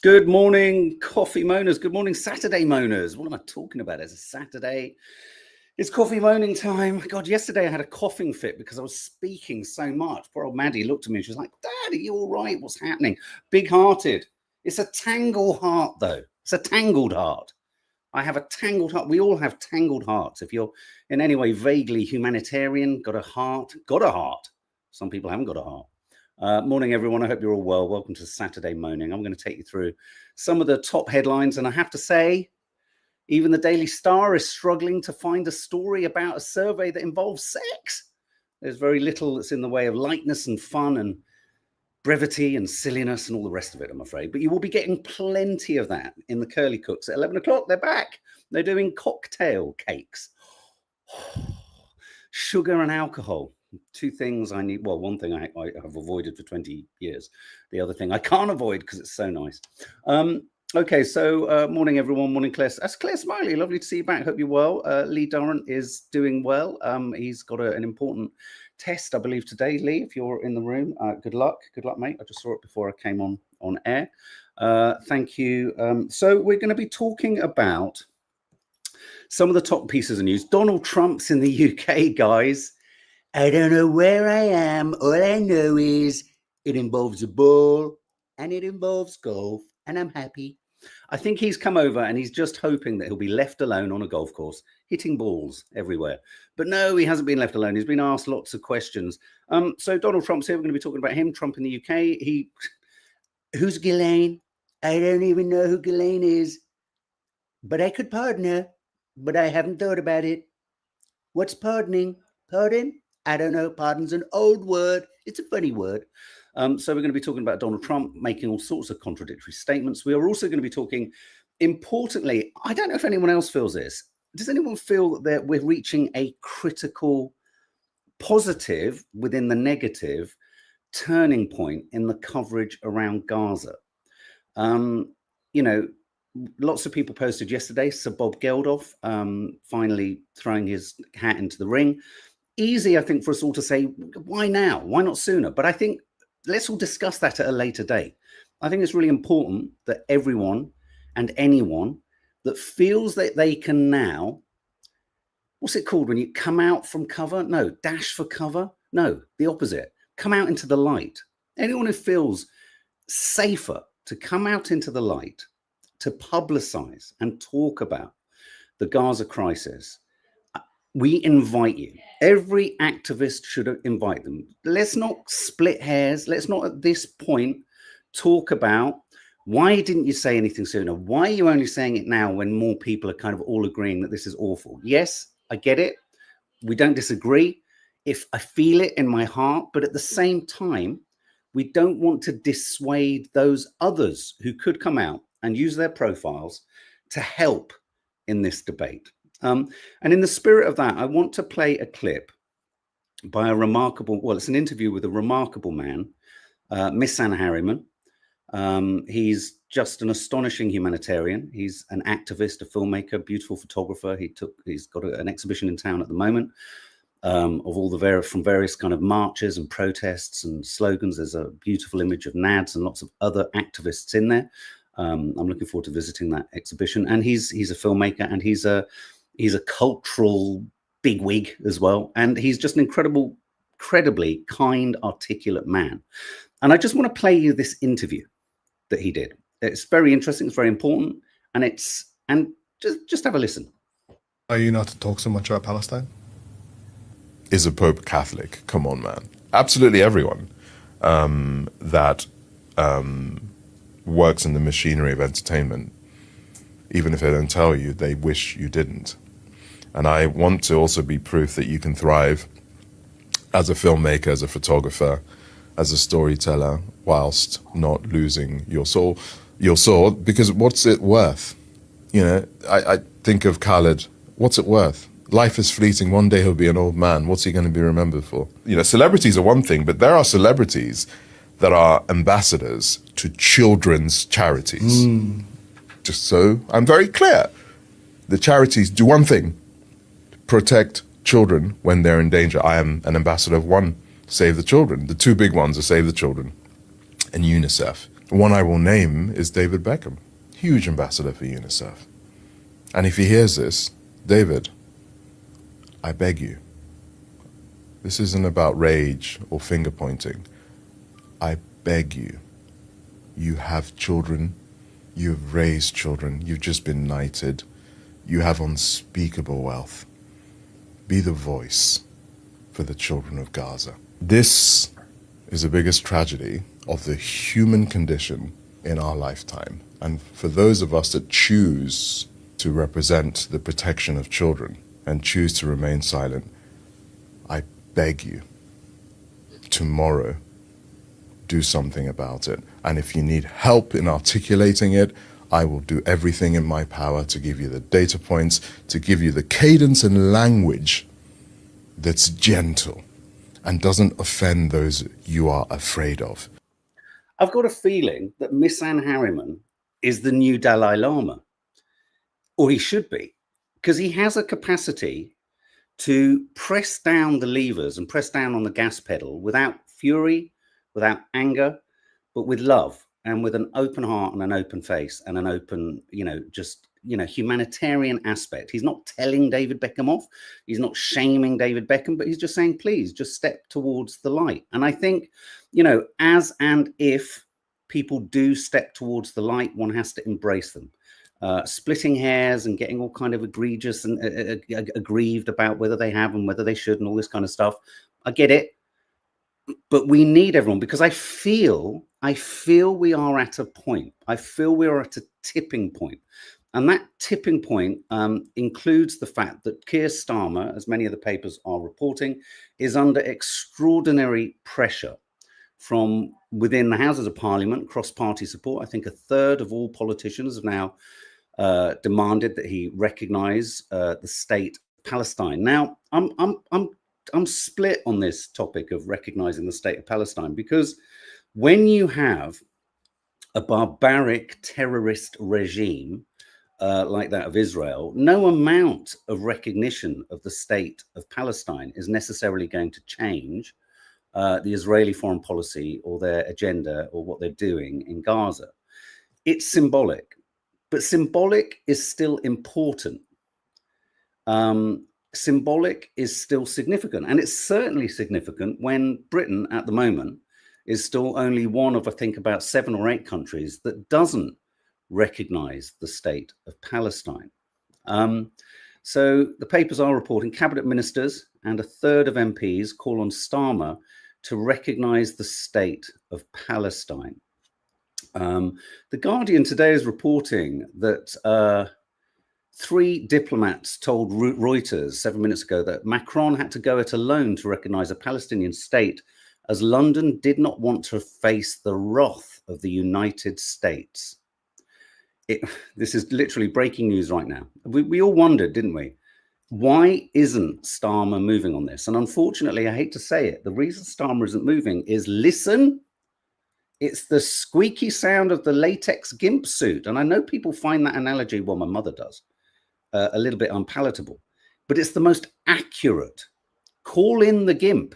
Good morning, coffee moaners. Good morning, Saturday moaners. What am I talking about? It's a Saturday. It's coffee moaning time. God, yesterday I had a coughing fit because I was speaking so much. Poor old Maddie looked at me and she was like, Dad, are you all right? What's happening? Big-hearted. It's a tangled heart, though. It's a tangled heart. I have a tangled heart. We all have tangled hearts. If you're in any way vaguely humanitarian, got a heart. Some people haven't got a heart. Morning, everyone. I hope you're all well. Welcome to Saturday Moaning. I'm going to take you through some of the top headlines. And I have to say, even the Daily Star is struggling to find a story about a survey that involves sex. There's very little that's in the way of lightness and fun and brevity and silliness and all the rest of it, I'm afraid. But you will be getting plenty of that in the Curly Cooks at 11 o'clock. They're back. They're doing cocktail cakes. Sugar and alcohol. Two things I need. Well, one thing I have avoided for 20 years. The other thing I can't avoid because it's so nice. Okay, so morning, everyone. Morning, Claire. That's Claire Smiley. Lovely to see you back. Hope you're well. Lee Durrant is doing well. He's got an important test, I believe, today. Lee, if you're in the room, good luck. Good luck, mate. I just saw it before I came on air. Thank you. So we're going to be talking about some of the top pieces of news. Donald Trump's in the UK, guys. I don't know where I am. All I know is it involves a ball and it involves golf, and I'm happy. I think he's come over and he's just hoping that he'll be left alone on a golf course, hitting balls everywhere. But no, he hasn't been left alone. He's been asked lots of questions. So Donald Trump's here. We're going to be talking about him, Trump in the UK. Who's Ghislaine? I don't even know who Ghislaine is, but I could pardon her, but I haven't thought about it. What's pardoning? Pardon? I don't know. Pardon's an old word. It's a funny word. So we're going to be talking about Donald Trump making all sorts of contradictory statements. We are also going to be talking, importantly, I don't know if anyone else feels this. Does anyone feel that we're reaching a critical positive within the negative turning point in the coverage around Gaza? You know, lots of people posted yesterday, Sir Bob Geldof finally throwing his hat into the ring. Easy, I think, for us all to say, why now? Why not sooner? But I think let's all discuss that at a later date. I think it's really important that everyone and anyone that feels that they can now, what's it called when you come out from cover? No, dash for cover? No, the opposite. Come out into the light. Anyone who feels safer to come out into the light, to publicize and talk about the Gaza crisis, we invite you. Every activist should invite them. Let's not split hairs. Let's not at this point talk about why didn't you say anything sooner? Why are you only saying it now when more people are kind of all agreeing that this is awful? Yes, I get it. We don't disagree. If I feel it in my heart, but at the same time, we don't want to dissuade those others who could come out and use their profiles to help in this debate. And in the spirit of that, I want to play a clip by a remarkable, well, it's an interview with a remarkable man, Miss Anna Harriman. He's just an astonishing humanitarian. He's an activist, a filmmaker, beautiful photographer. He's got an exhibition in town at the moment of all the from various kind of marches and protests and slogans. There's a beautiful image of Nads and lots of other activists in there. I'm looking forward to visiting that exhibition. And he's a filmmaker, and he's a cultural bigwig as well. And he's just an incredibly kind, articulate man. And I just want to play you this interview that he did. It's very interesting. It's very important. And just have a listen. Are you not to talk so much about Palestine? Is a Pope Catholic? Come on, man. Absolutely everyone that works in the machinery of entertainment, even if they don't tell you, they wish you didn't. And I want to also be proof that you can thrive as a filmmaker, as a photographer, as a storyteller, whilst not losing your soul, because what's it worth? You know, I think of Khaled, what's it worth? Life is fleeting. One day he'll be an old man. What's he going to be remembered for? You know, celebrities are one thing, but there are celebrities that are ambassadors to children's charities. Just so I'm very clear. The charities do one thing: protect children when they're in danger. I am an ambassador of one, Save the Children. The two big ones are Save the Children and UNICEF. One I will name is David Beckham, huge ambassador for UNICEF. And if he hears this, David, I beg you, this isn't about rage or finger pointing. I beg you, you have children, you have raised children, you've just been knighted, you have unspeakable wealth. Be the voice for the children of Gaza. This is the biggest tragedy of the human condition in our lifetime. And for those of us that choose to represent the protection of children and choose to remain silent, I beg you, tomorrow, do something about it. And if you need help in articulating it, I will do everything in my power to give you the data points, to give you the cadence and language that's gentle and doesn't offend those you are afraid of. I've got a feeling that Miss Anne Harriman is the new Dalai Lama, or he should be, because he has a capacity to press down the levers and press down on the gas pedal without fury, without anger, but with love and with an open heart and an open face and an open, humanitarian aspect. He's not telling David Beckham off. He's not shaming David Beckham, but he's just saying, please just step towards the light. And I think, as and if people do step towards the light, one has to embrace them. Splitting hairs and getting all kind of egregious and aggrieved about whether they have and whether they should and all this kind of stuff. I get it. But we need everyone, because I feel we are at a point. I feel we are at a tipping point. And that tipping point includes the fact that Keir Starmer, as many of the papers are reporting, is under extraordinary pressure from within the Houses of Parliament, cross-party support. I think a third of all politicians have now demanded that he recognise the state of Palestine. Now, I'm split on this topic of recognising the state of Palestine, because when you have a barbaric terrorist regime like that of Israel, no amount of recognition of the state of Palestine is necessarily going to change the Israeli foreign policy or their agenda or what they're doing in Gaza. It's symbolic, but symbolic is still important. Symbolic is still significant, and it's certainly significant when Britain at the moment is still only one of, I think, about 7 or 8 countries that doesn't recognize the state of Palestine. So the papers are reporting cabinet ministers and a third of MPs call on Starmer to recognize the state of Palestine. The Guardian today is reporting that 3 diplomats told Reuters 7 minutes ago that Macron had to go it alone to recognize a Palestinian state, as London did not want to face the wrath of the United States. This is literally breaking news right now. We all wondered, didn't we? Why isn't Starmer moving on this? And unfortunately, I hate to say it, the reason Starmer isn't moving is, listen, it's the squeaky sound of the latex gimp suit. And I know people find that analogy, well, my mother does, a little bit unpalatable, but it's the most accurate. Call in the gimp.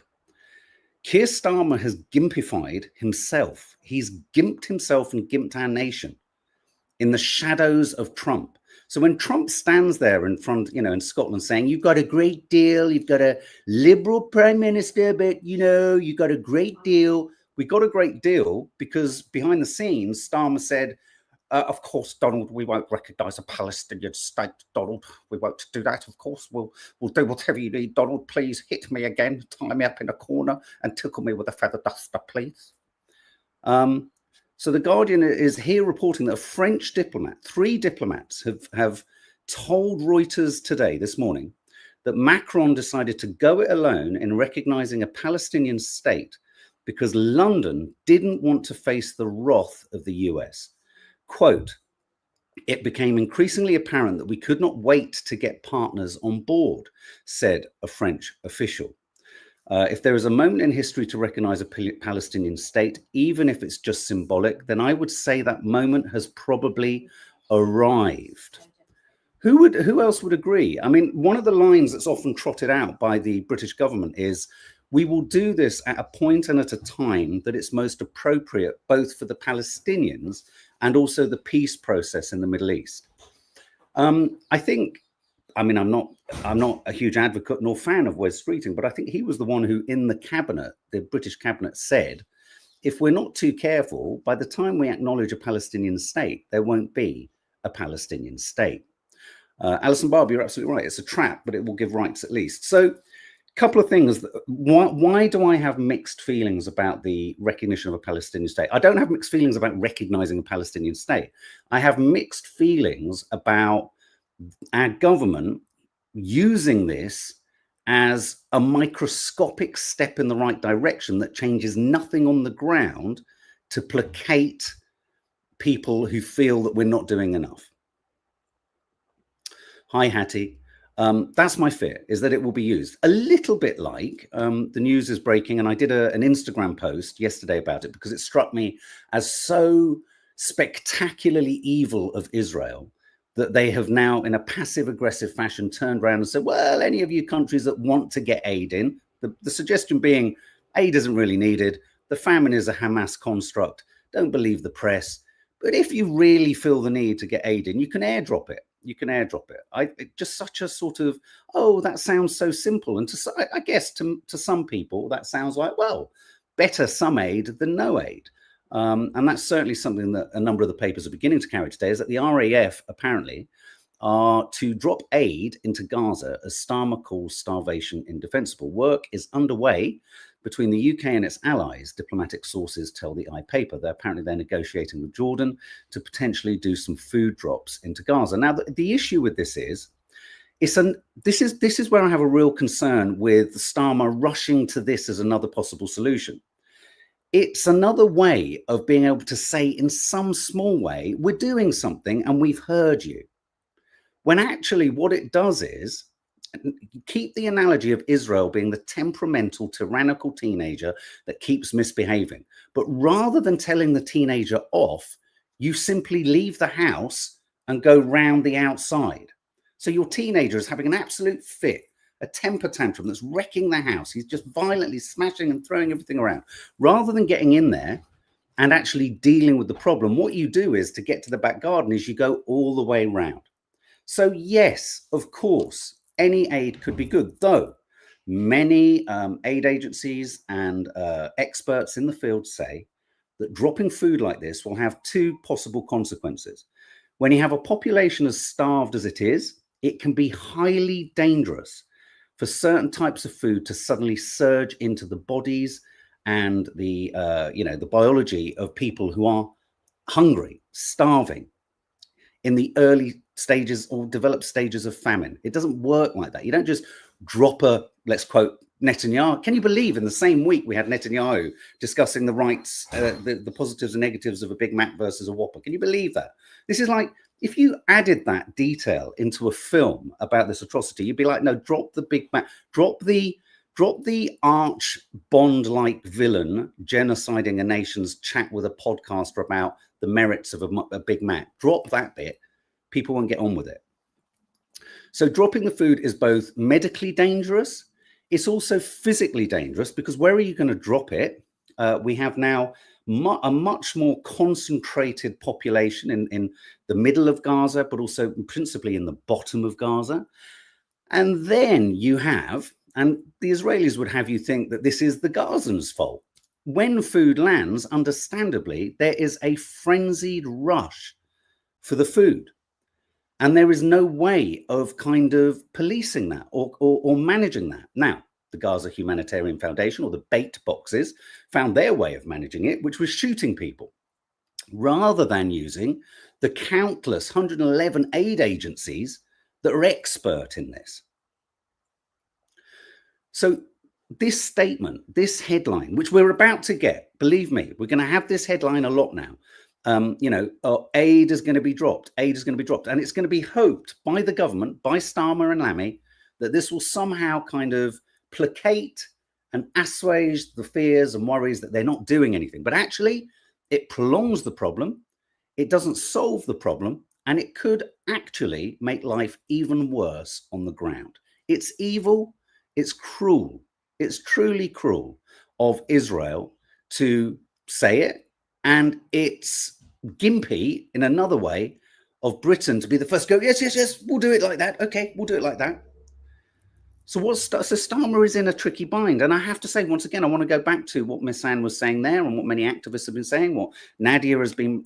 Keir Starmer has gimpified himself. He's gimped himself and gimped our nation in the shadows of Trump. So when Trump stands there in front, in Scotland saying, you've got a great deal, you've got a liberal prime minister, but, you've got a great deal. We got a great deal because behind the scenes, Starmer said, of course, Donald, we won't recognise a Palestinian state, Donald. We won't do that, of course. We'll do whatever you need, Donald. Please hit me again, tie me up in a corner and tickle me with a feather duster, please. So the Guardian is here reporting that a French diplomat, 3 diplomats have told Reuters today, this morning, that Macron decided to go it alone in recognising a Palestinian state because London didn't want to face the wrath of the US. Quote, it became increasingly apparent that we could not wait to get partners on board, said a French official. If there is a moment in history to recognize a Palestinian state, even if it's just symbolic, then I would say that moment has probably arrived. Who else would agree? I mean, one of the lines that's often trotted out by the British government is, We will do this at a point and at a time that it's most appropriate, both for the Palestinians and also the peace process in the Middle East. I think, I mean, I'm not a huge advocate nor fan of Wes Streeting, but I think he was the one who, in the cabinet, the British cabinet, said, if we're not too careful, by the time we acknowledge a Palestinian state, there won't be a Palestinian state. Alison Barber, you're absolutely right. It's a trap, but it will give rights at least. So a couple of things. Why do I have mixed feelings about the recognition of a Palestinian state? I don't have mixed feelings about recognizing a Palestinian state. I have mixed feelings about our government using this as a microscopic step in the right direction that changes nothing on the ground to placate people who feel that we're not doing enough. Hi, Hattie. That's my fear, is that it will be used a little bit like the news is breaking. And I did an Instagram post yesterday about it because it struck me as so spectacularly evil of Israel that they have now, in a passive aggressive fashion, turned around and said, well, any of you countries that want to get aid in, the suggestion being aid isn't really needed. The famine is a Hamas construct. Don't believe the press. But if you really feel the need to get aid in, you can airdrop it. You can airdrop it. Just such a sort of, oh, that sounds so simple. And I guess to some people, that sounds like, well, better some aid than no aid. And that's certainly something that a number of the papers are beginning to carry today, is that the RAF apparently are to drop aid into Gaza, as Starmer calls starvation indefensible. Work is underway between the UK and its allies, diplomatic sources tell the iPaper. They're negotiating with Jordan to potentially do some food drops into Gaza. Now, the issue with this is, this is where I have a real concern with Starmer rushing to this as another possible solution. It's another way of being able to say, in some small way, we're doing something and we've heard you. When actually what it does is, keep the analogy of Israel being the temperamental, tyrannical teenager that keeps misbehaving. But rather than telling the teenager off, you simply leave the house and go round the outside. So your teenager is having an absolute fit, a temper tantrum that's wrecking the house. He's just violently smashing and throwing everything around. Rather than getting in there and actually dealing with the problem, what you do is, to get to the back garden, is you go all the way round. So yes, of course, any aid could be good, though many aid agencies and experts in the field say that dropping food like this will have two possible consequences. When you have a population as starved as it is, it can be highly dangerous for certain types of food to suddenly surge into the bodies and the biology of people who are hungry, starving, in the early stages or developed stages of famine. It doesn't work like that. You don't just drop a, let's quote Netanyahu. Can you believe in the same week we had Netanyahu discussing the rights, the positives and negatives of a Big Mac versus a Whopper? Can you believe that? This is like, if you added that detail into a film about this atrocity, you'd be like, no, drop the Big Mac, drop the arch Bond-like villain genociding a nation's chat with a podcaster about the merits of a Big Mac. Drop that bit. People won't get on with it. So dropping the food is both medically dangerous. It's also physically dangerous, because where are you going to drop it? We have now a much more concentrated population in the middle of Gaza, but also principally in the bottom of Gaza. And then you have, and the Israelis would have you think that this is the Gazans' fault. When food lands, understandably, there is a frenzied rush for the food. And there is no way of kind of policing that or managing that. Now, the Gaza Humanitarian Foundation, or the bait boxes, found their way of managing it, which was shooting people, rather than using the countless 111 aid agencies that are expert in this. So this statement, this headline, which we're about to get, believe me, we're going to have this headline a lot now. Aid is going to be dropped. Aid is going to be dropped. And it's going to be hoped by the government, by Starmer and Lammy, that this will somehow kind of placate and assuage the fears and worries that they're not doing anything. But actually, it prolongs the problem. It doesn't solve the problem. And it could actually make life even worse on the ground. It's evil. It's cruel. It's truly cruel of Israel to say it, and it's gimpy in another way of Britain to be the first to go, yes, we'll do it like that. Okay, we'll do it like that. So Starmer is in a tricky bind. And I have to say, once again, I want to go back to what Miss Anne was saying there and what many activists have been saying, what Nadia has been,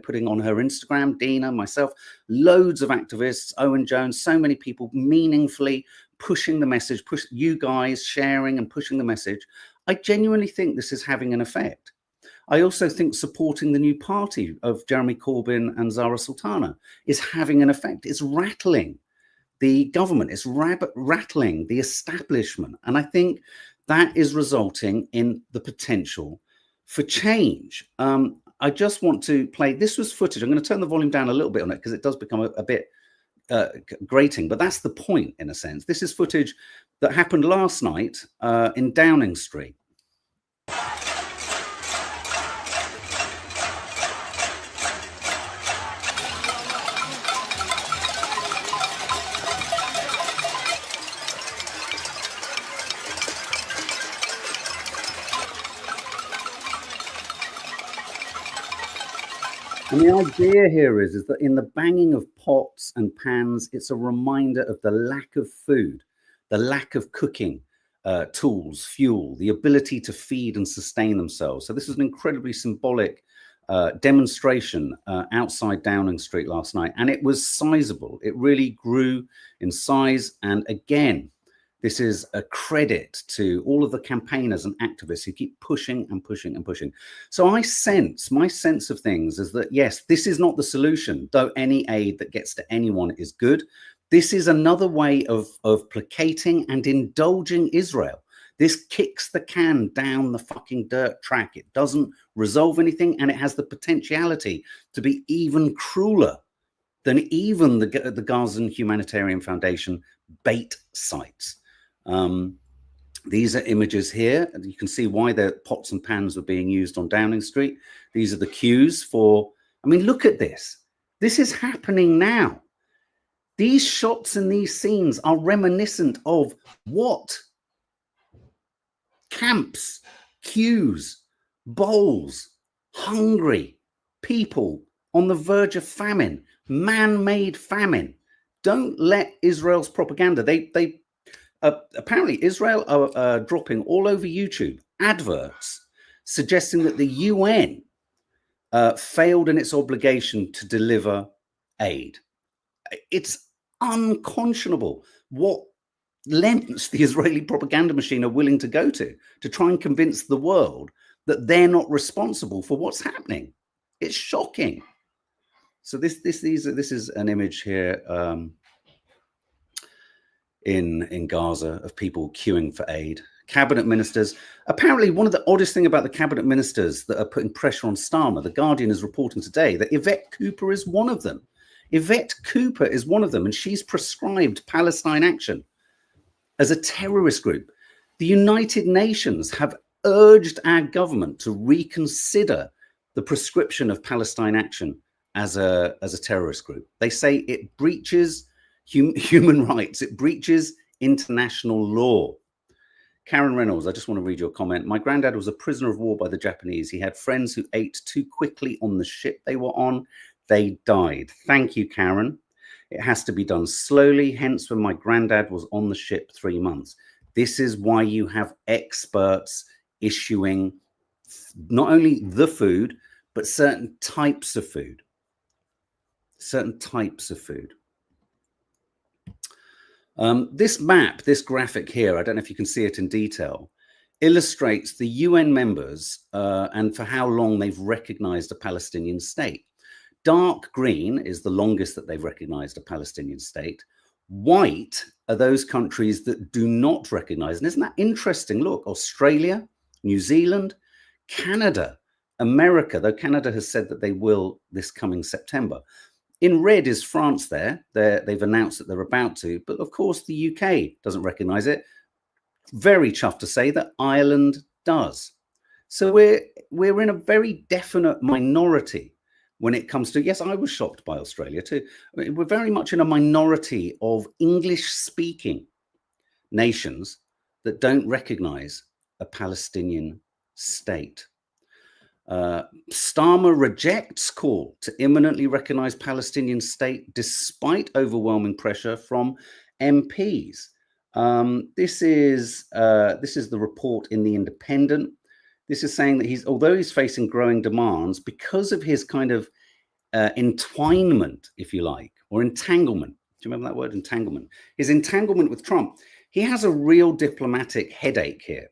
putting on her Instagram, Dina, myself, loads of activists, Owen Jones, so many people meaningfully pushing the message, push you guys sharing and pushing the message. I genuinely think this is having an effect. I also think supporting the new party of Jeremy Corbyn and Zara Sultana is having an effect. It's rattling the government, it's rattling the establishment. And I think that is resulting in the potential for change. I just want to play, this was footage. I'm going to turn the volume down a little bit on it because it does become a bit grating, but that's the point in a sense. This is footage that happened last night in Downing Street. And the idea here is that in the banging of pots and pans, it's a reminder of the lack of food, the lack of cooking tools, fuel, the ability to feed and sustain themselves. So this is an incredibly symbolic demonstration outside Downing Street last night, and it was sizable. It really grew in size. And again, this is a credit to all of the campaigners and activists who keep pushing and pushing and pushing. So my sense of things is that, yes, this is not the solution, though any aid that gets to anyone is good. This is another way of placating and indulging Israel. This kicks the can down the fucking dirt track. It doesn't resolve anything, and it has the potentiality to be even crueler than even the Gaza Humanitarian Foundation bait sites. These are images here, and you can see why the pots and pans were being used on Downing Street. These are the queues for, I mean, look at this. This is happening now. These shots and these scenes are reminiscent of what? Camps, queues, bowls, hungry people on the verge of famine, man-made famine. Don't let Israel's propaganda, apparently Israel are dropping all over YouTube adverts suggesting that the UN failed in its obligation to deliver aid. It's unconscionable what lengths the Israeli propaganda machine are willing to go to try and convince the world that they're not responsible for what's happening. It's shocking. So this is an image here in Gaza of people queuing for aid. Cabinet ministers. Apparently, one of the oddest thing about the cabinet ministers that are putting pressure on Starmer, The Guardian is reporting today that Yvette Cooper is one of them. Yvette Cooper is one of them, and she's prescribed Palestine Action as a terrorist group. The United Nations have urged our government to reconsider the prescription of Palestine Action as a terrorist group. They say it breaches human rights. It breaches international law. Karen Reynolds, I just want to read your comment. My granddad was a prisoner of war by the Japanese. He had friends who ate too quickly on the ship they were on. They died. Thank you, Karen. It has to be done slowly. Hence, when my granddad was on the ship 3 months. This is why you have experts issuing not only the food, but certain types of food. Certain types of food. This map, this graphic here, I don't know if you can see it in detail, illustrates the UN members and for how long they've recognized a Palestinian state. Dark green is the longest that they've recognized a Palestinian state. White are those countries that do not recognize. And isn't that interesting? Look, Australia, New Zealand, Canada, America, though Canada has said that they will this coming September. In red is France there. They've announced that they're about to, but of course the UK doesn't recognize it. Very chuffed to say that Ireland does. So we're in a very definite minority when it comes to, yes, I was shocked by Australia too. We're very much in a minority of English-speaking nations that don't recognize a Palestinian state. Starmer rejects call to imminently recognize Palestinian state despite overwhelming pressure from MPs. This is the report in The Independent. This is saying that although he's facing growing demands because of his kind of entwinement, if you like, or entanglement. Do you remember that word, entanglement? His entanglement with Trump. He has a real diplomatic headache here.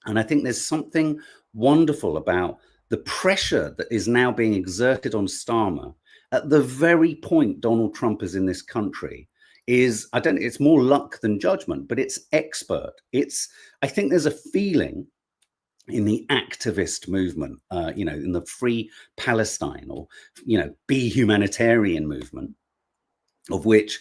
And I think there's something wonderful about the pressure that is now being exerted on Starmer at the very point Donald Trump is in this country it's more luck than judgment, but it's expert. I think there's a feeling in the activist movement, in the Free Palestine or, Be Humanitarian movement, of which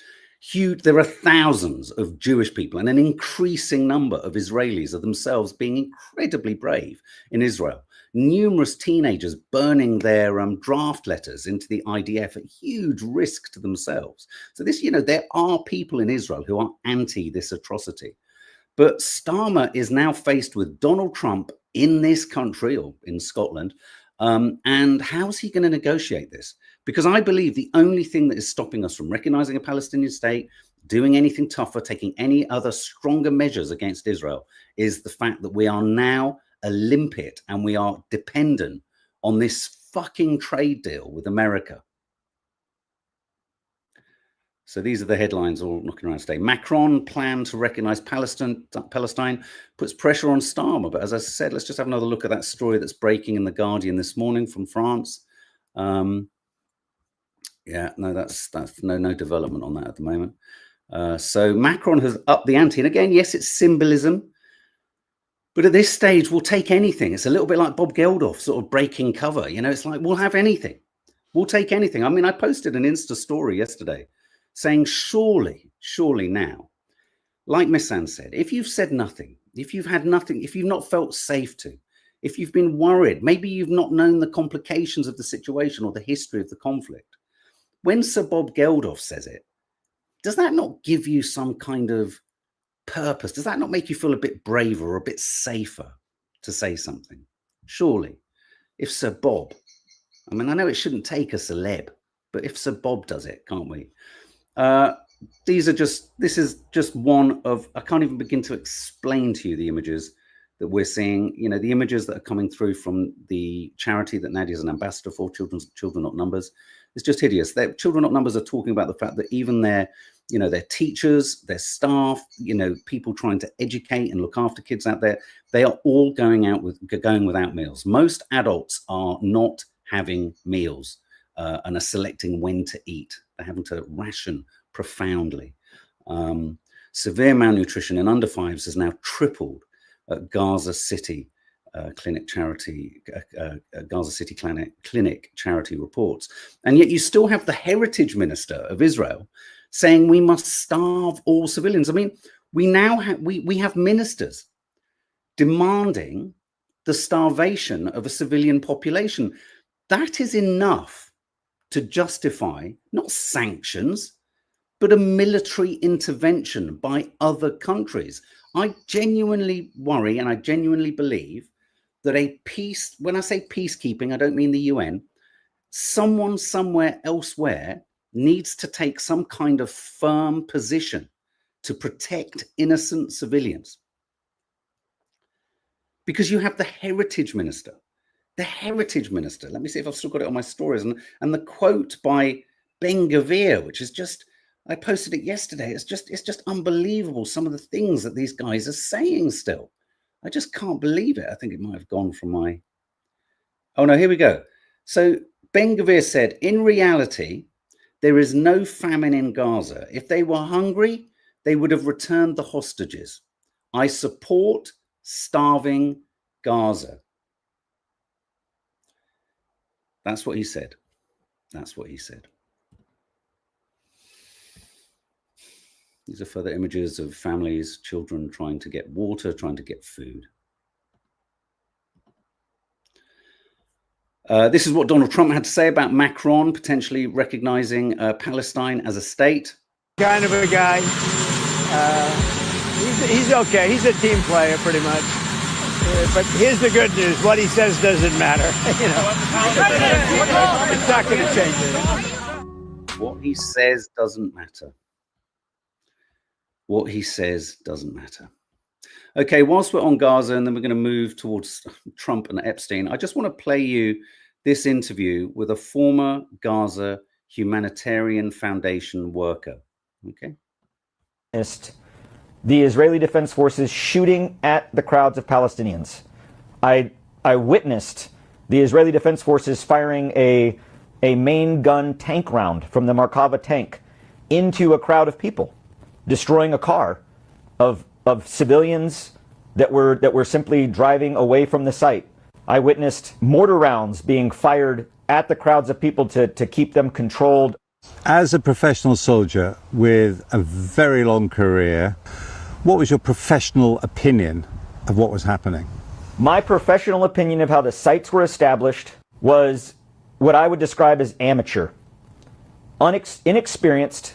there are thousands of Jewish people and an increasing number of Israelis are themselves being incredibly brave in Israel. Numerous teenagers burning their draft letters into the IDF at huge risk to themselves. So there are people in Israel who are anti this atrocity. But Starmer is now faced with Donald Trump in this country or in Scotland. And how's he going to negotiate this? Because I believe the only thing that is stopping us from recognizing a Palestinian state, doing anything tougher, taking any other stronger measures against Israel is the fact that we are now a limpet and we are dependent on this fucking trade deal with America. So these are the headlines all knocking around today. Macron plan to recognize Palestine puts pressure on Starmer. But as I said, let's just have another look at that story that's breaking in The Guardian this morning from France. No development on that at the moment. So Macron has upped the ante. And again, yes, it's symbolism. But at this stage, we'll take anything. It's a little bit like Bob Geldof sort of breaking cover. It's like, we'll have anything. We'll take anything. I mean, I posted an Insta story yesterday saying, surely now, like Missan said, if you've said nothing, if you've had nothing, if you've not felt safe to, if you've been worried, maybe you've not known the complications of the situation or the history of the conflict. When Sir Bob Geldof says it, does that not give you some kind of purpose? Does that not make you feel a bit braver or a bit safer to say something? Surely, if Sir Bob, I mean, I know it shouldn't take a celeb, but if Sir Bob does it, can't we? This is just one of, I can't even begin to explain to you the images that we're seeing, the images that are coming through from the charity that Nadia's an ambassador for, Children Not Numbers. It's just hideous. Children Not Numbers are talking about the fact that even their teachers, their staff, people trying to educate and look after kids out there, they are all going without meals. Most adults are not having meals and are selecting when to eat. They're having to ration profoundly. Severe malnutrition in under fives has now tripled at Gaza City Clinic charity, Gaza City Clinic charity reports. And yet you still have the Heritage Minister of Israel saying we must starve all civilians. I mean, we now have ministers demanding the starvation of a civilian population. That is enough to justify not sanctions, but a military intervention by other countries. I genuinely worry and I genuinely believe that when I say peacekeeping, I don't mean the UN, someone somewhere elsewhere needs to take some kind of firm position to protect innocent civilians. Because you have the Heritage Minister. The Heritage Minister, let me see if I've still got it on my stories, and the quote by Ben-Gvir, which is just, I posted it yesterday. It's just unbelievable. Some of the things that these guys are saying still. I just can't believe it. I think it might have gone from my, oh no, here we go. So Ben-Gvir said, in reality, there is no famine in Gaza. If they were hungry, they would have returned the hostages. I support starving Gaza. That's what he said. That's what he said. These are further images of families, children trying to get water, trying to get food. This is what Donald Trump had to say about Macron potentially recognizing Palestine as a state. Kind of a guy. He's okay. He's a team player, pretty much. But here's the good news: what he says doesn't matter. It's not going to change it. What he says doesn't matter. What he says doesn't matter. Okay, whilst we're on Gaza, and then we're going to move towards Trump and Epstein, I just want to play you this interview with a former Gaza Humanitarian Foundation worker. Okay. The Israeli Defense Forces shooting at the crowds of Palestinians. I witnessed the Israeli Defense Forces firing a main gun tank round from the Merkava tank into a crowd of people, destroying a car of civilians that were simply driving away from the site. I witnessed mortar rounds being fired at the crowds of people to keep them controlled. As a professional soldier with a very long career, what was your professional opinion of what was happening? My professional opinion of how the sites were established was what I would describe as amateur. Inexperienced,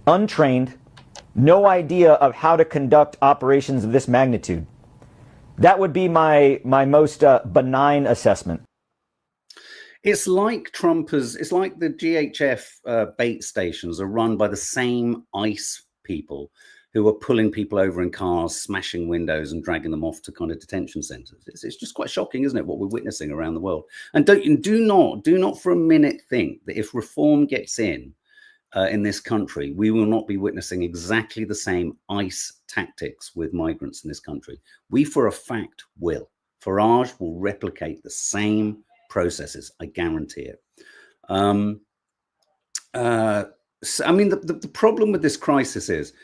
untrained, no idea of how to conduct operations of this magnitude. That would be my most benign assessment. It's like it's like the GHF bait stations are run by the same ICE people who are pulling people over in cars, smashing windows and dragging them off to kind of detention centers. It's just quite shocking, isn't it, what we're witnessing around the world? And do not for a minute think that if reform gets in this country, we will not be witnessing exactly the same ICE tactics with migrants in this country. We, for a fact, will. Farage will replicate the same processes, I guarantee it. I mean, the problem with this crisis is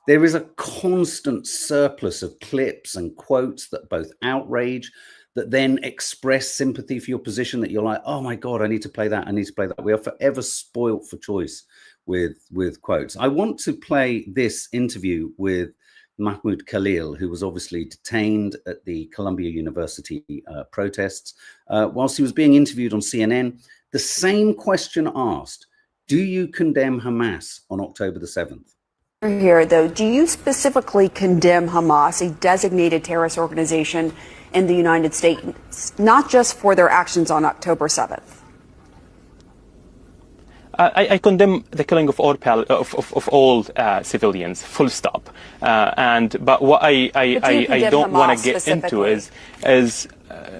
there is a constant surplus of clips and quotes that both outrage, that then express sympathy for your position, that you're like, oh my God, I need to play that, I need to play that. We are forever spoilt for choice with quotes. I want to play this interview with Mahmoud Khalil, who was obviously detained at the Columbia University protests. Whilst he was being interviewed on CNN, the same question asked, do you condemn Hamas on October the 7th? Here, though, do you specifically condemn Hamas, a designated terrorist organization in the United States, not just for their actions on October 7th? I condemn the killing of all civilians, full stop. But what I don't want to get into is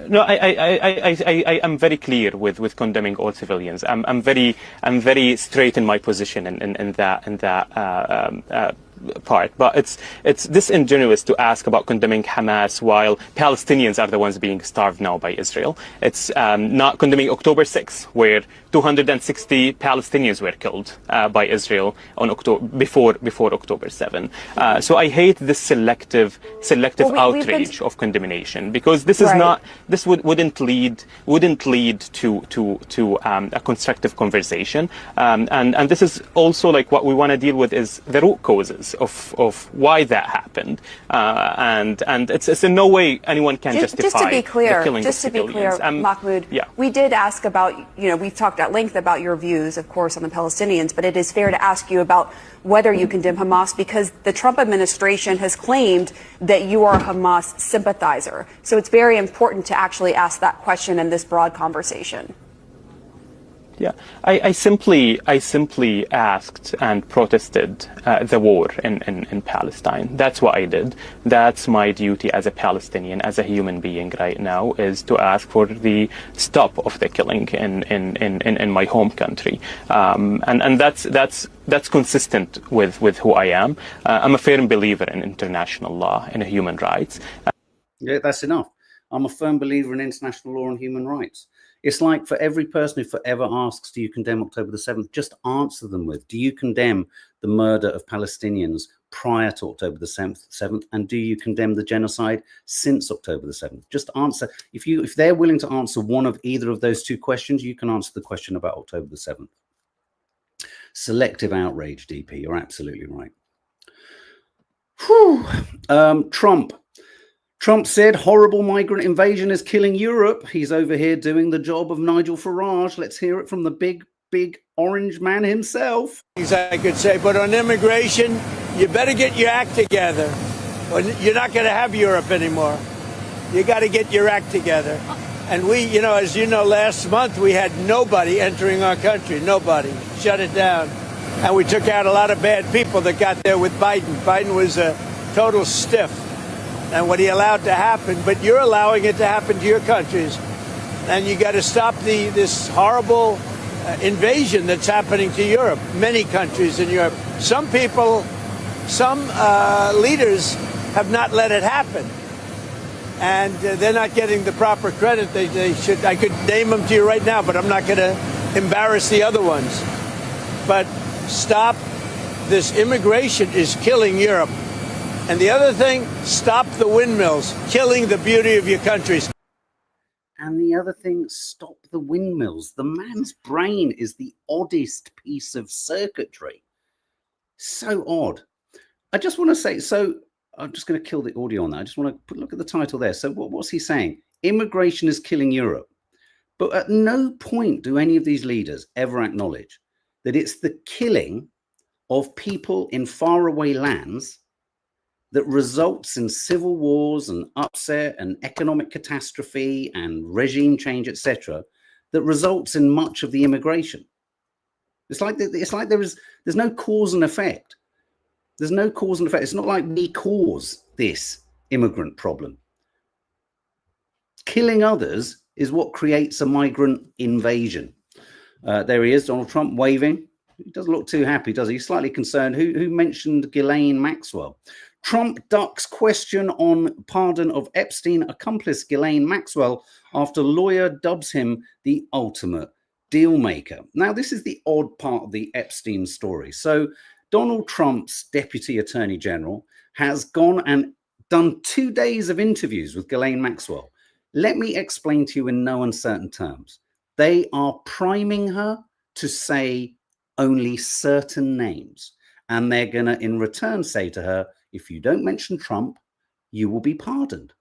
no, I am very clear with condemning all civilians. I'm very straight in my position in that part. But it's disingenuous to ask about condemning Hamas while Palestinians are the ones being starved now by Israel. It's not condemning October 6th, where 260 Palestinians were killed by Israel on before October 7. So I hate this selective outrage of condemnation, because this is not, this wouldn't lead to a constructive conversation. And this is also like what we want to deal with is the root causes of why that happened. And it's in no way anyone can justify the killing of civilians. Just to be clear, Mahmoud, we did ask about, we've talked at length about your views, of course, on the Palestinians, but it is fair to ask you about whether you condemn Hamas, because the Trump administration has claimed that you are a Hamas sympathizer. So it's very important to actually ask that question in this broad conversation. Yeah, I simply asked and protested the war in Palestine. That's what I did. That's my duty as a Palestinian, as a human being right now, is to ask for the stop of the killing in my home country. And that's consistent with who I am. I'm a firm believer in international law and human rights. Yeah, that's enough. I'm a firm believer in international law and human rights. It's like for every person who forever asks, do you condemn October the 7th? Just answer them with, do you condemn the murder of Palestinians prior to October the 7th? And do you condemn the genocide since October the 7th? Just answer. If they're willing to answer one of either of those two questions, you can answer the question about October the 7th. Selective outrage, DP. You're absolutely right. Trump said horrible migrant invasion is killing Europe. He's over here doing the job of Nigel Farage. Let's hear it from the big orange man himself. Things I could say, but on immigration, you better get your act together. Well, you're not going to have Europe anymore. You got to get your act together. And we, you know, as you know, last month we had nobody entering our country. Nobody. Shut it down. And we took out a lot of bad people that got there with Biden. Biden was a total stiff. And what he allowed to happen, but you're allowing it to happen to your countries. And you got to stop this horrible invasion that's happening to Europe, many countries in Europe. Some people, some leaders have not let it happen. And they're not getting the proper credit they should. I could name them to you right now, but I'm not going to embarrass the other ones. But stop. This immigration is killing Europe. And the other thing, stop the windmills, killing the beauty of your countries. And the other thing, stop the windmills. The man's brain is the oddest piece of circuitry. So odd. I just want to say, so I'm just going to kill the audio on that. I just want to look at the title there. So what's he saying? Immigration is killing Europe. But at no point do any of these leaders ever acknowledge that it's the killing of people in faraway lands that results in civil wars and upset and economic catastrophe and regime change, etc., that results in much of the immigration. It's like there's no cause and effect. There's no cause and effect. It's not like we cause this immigrant problem. Killing others is what creates a migrant invasion. There he is, Donald Trump waving. He doesn't look too happy, does he? He's slightly concerned. Who mentioned Ghislaine Maxwell? Trump ducks question on pardon of Epstein accomplice Ghislaine Maxwell after lawyer dubs him the ultimate deal maker. Now, this is the odd part of the Epstein story. So Donald Trump's deputy attorney general has gone and done 2 days of interviews with Ghislaine Maxwell. Let me explain to you in no uncertain terms. They are priming her to say only certain names. And they're going to, in return, say to her, if you don't mention Trump, you will be pardoned.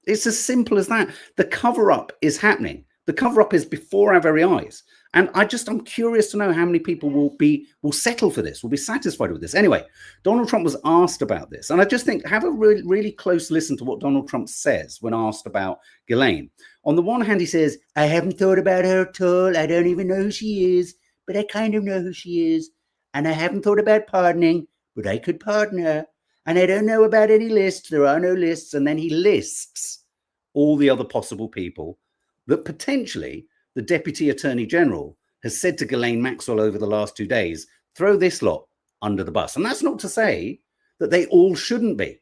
It's as simple as that. The cover-up is happening. The cover-up is before our very eyes. And I'm curious to know how many people will settle for this, will be satisfied with this. Anyway, Donald Trump was asked about this. And I just think, have a really, really close listen to what Donald Trump says when asked about Ghislaine. On the one hand, he says, I haven't thought about her at all. I don't even know who she is, but I kind of know who she is. And I haven't thought about pardoning, but I could pardon her. And I don't know about any lists. There are no lists. And then he lists all the other possible people that potentially the Deputy Attorney General has said to Ghislaine Maxwell over the last 2 days, throw this lot under the bus. And that's not to say that they all shouldn't be.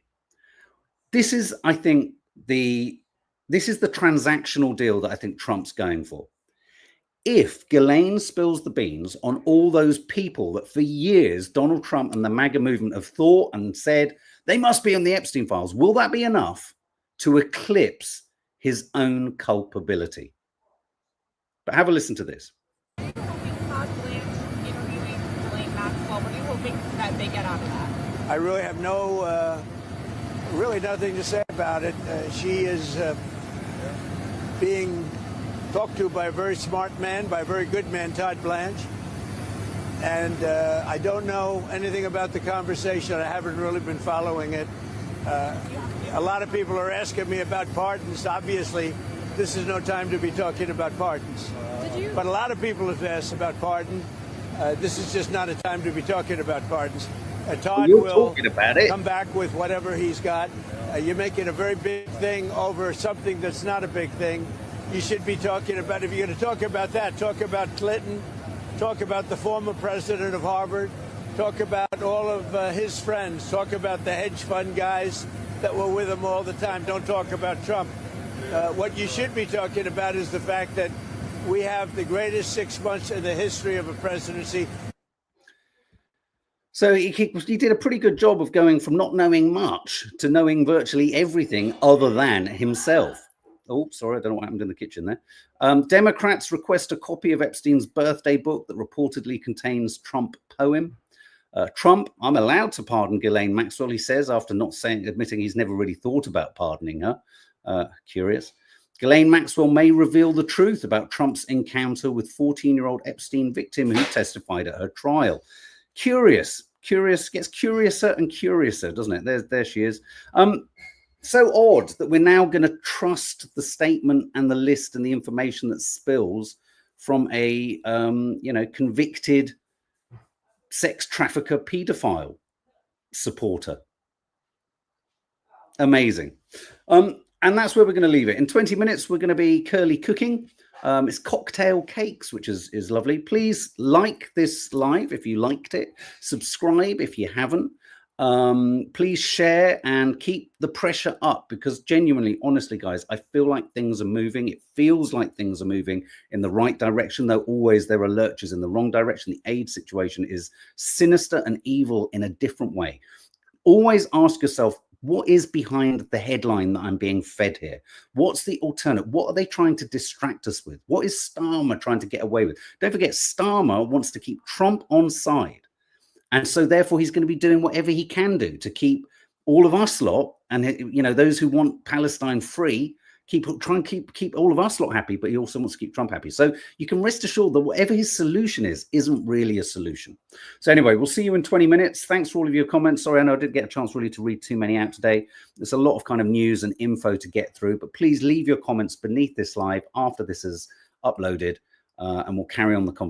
This is, I think, this is the transactional deal that I think Trump's going for. If Ghislaine spills the beans on all those people that for years Donald Trump and the MAGA movement have thought and said they must be on the Epstein files, will that be enough to eclipse his own culpability? But have a listen to this. What are you hoping that they get out of that? I really have really nothing to say about it. She is being talked to by a very smart man, by a very good man, Todd Blanche. And I don't know anything about the conversation. I haven't really been following it. A lot of people are asking me about pardons. Obviously, this is no time to be talking about pardons. But a lot of people have asked about pardon. This is just not a time to be talking about pardons. Todd will come back with whatever he's got. You're making a very big thing over something that's not a big thing. You should be talking about, if you're going to talk about that, talk about Clinton, talk about the former president of Harvard, talk about all of his friends, talk about the hedge fund guys that were with him all the time. Don't talk about Trump. What you should be talking about is the fact that we have the greatest 6 months in the history of a presidency. So he did a pretty good job of going from not knowing much to knowing virtually everything other than himself. Oh, sorry, I don't know what happened in the kitchen there. Democrats request a copy of Epstein's birthday book that reportedly contains Trump poem. Trump, I'm allowed to pardon Ghislaine Maxwell, he says, after admitting he's never really thought about pardoning her. Curious. Ghislaine Maxwell may reveal the truth about Trump's encounter with 14-year-old Epstein victim who testified at her trial. Curious. Curious gets curiouser and curiouser, doesn't it? There she is. So odd that we're now going to trust the statement and the list and the information that spills from a convicted sex trafficker, paedophile supporter. Amazing. And that's where we're going to leave it. In 20 minutes, we're going to be curly cooking. It's cocktail cakes, which is lovely. Please like this live if you liked it. Subscribe if you haven't. Please share and keep the pressure up, because genuinely, honestly, guys, I feel like things are moving. It feels like things are moving in the right direction, though always there are lurches in the wrong direction. The AIDS situation is sinister and evil in a different way. Always ask yourself, what is behind the headline that I'm being fed here? What's the alternative? What are they trying to distract us with? What is Starmer trying to get away with? Don't forget, Starmer wants to keep Trump on side. And so therefore, he's going to be doing whatever he can do to keep all of us lot, and those who want Palestine free, try and keep all of us lot happy, but he also wants to keep Trump happy. So you can rest assured that whatever his solution isn't really a solution. So anyway, we'll see you in 20 minutes. Thanks for all of your comments. Sorry, I know I didn't get a chance really to read too many out today. There's a lot of kind of news and info to get through, but please leave your comments beneath this live after this is uploaded, and we'll carry on the conversation.